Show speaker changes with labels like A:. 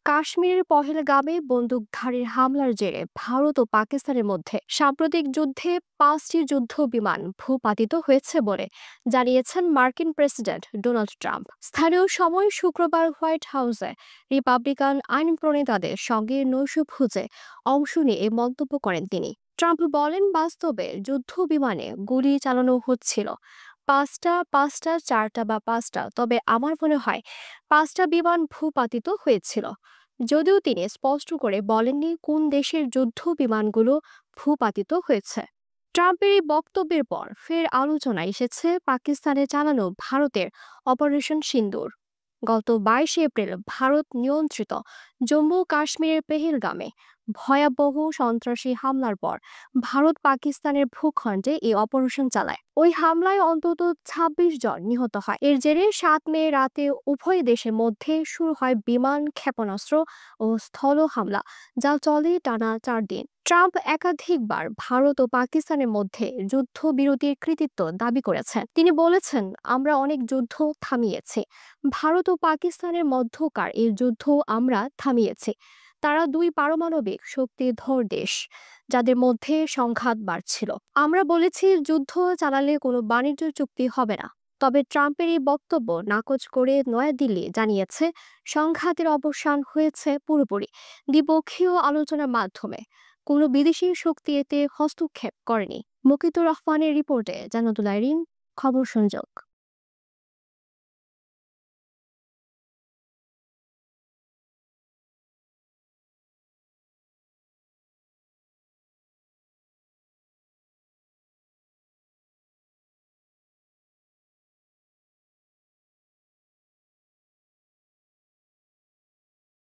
A: কাশ্মীরের পহেলগামে বন্দুকধারীর হামলার জেরে ভারত ও পাকিস্তানের মধ্যে সাম্প্রতিক যুদ্ধে 5টি যুদ্ধ বিমান ভূপাতিত হয়েছে বলে জানিয়েছেন মার্কিন প্রেসিডেন্ট ডোনাল্ড ট্রাম্প। স্থানীয় সময় শুক্রবার হোয়াইট হাউসে রিপাবলিকান আইন প্রণেতাদের সঙ্গে নৈশভোজে অংশ নিয়ে এ মন্তব্য করেন তিনি। ট্রাম্প বলেন, বাস্তবে যুদ্ধ বিমানে গুলি চালানো হচ্ছিল পাঁচটা পাঁচটা, চারটা বা পাঁচটা, তবে আমার মনে হয় 5টা বিমান ভূপাতিত হয়েছিল। যদিও তিনি স্পষ্ট করে বলেননি কোন দেশের যুদ্ধ বিমানগুলো ভূপাতিত হয়েছে। ট্রাম্পের এই বক্তব্যের পর ফের আলোচনায় এসেছে পাকিস্তানে চালানো ভারতের অপারেশন সিন্দুর। গত 22 এপ্রিল ভারত নিয়ন্ত্রিত জম্মু কাশ্মীরের পেহেলগামে ভয়াবহ সন্ত্রাসী হামলার পর ভারত পাকিস্তানের ভূখণ্ডে এই অপারেশন চালায়। ওই হামলায় অন্তত 26 জন নিহত হয়। এর জেরে 7 মে রাতে উভয় দেশের মধ্যে শুরু হয় বিমান, ক্ষেপণাস্ত্র ও স্থল হামলা, যা চলে টানা 4 দিন। ট্রাম্প একাধিকবার ভারত ও পাকিস্তানের মধ্যে যুদ্ধবিরতির কৃতিত্ব দাবি করেছেন। তিনি বলেছেন, আমরা অনেক যুদ্ধ থামিয়েছি। ভারত ও পাকিস্তানের মধ্যকার এই যুদ্ধ আমরা থামিয়েছি। তারা দুই পারমাণবিক শক্তিধর দেশ, যাদের মধ্যে সংঘাত বাড়ছিল। আমরা বলেছি, যুদ্ধ চালালে কোনো বাণিজ্য চুক্তি হবে না। তবে ট্রাম্পের এই বক্তব্য নাকচ করে নয়াদিল্লি জানিয়েছে, সংঘাতের অবসান হয়েছে পুরোপুরি দ্বিপক্ষীয় আলোচনার মাধ্যমে। কোনো বিদেশি শক্তি এতে হস্তক্ষেপ করেনি। মুকিতুর রহমানের রিপোর্টে জান্নাতুল আইরিন, খবর সংযোগ।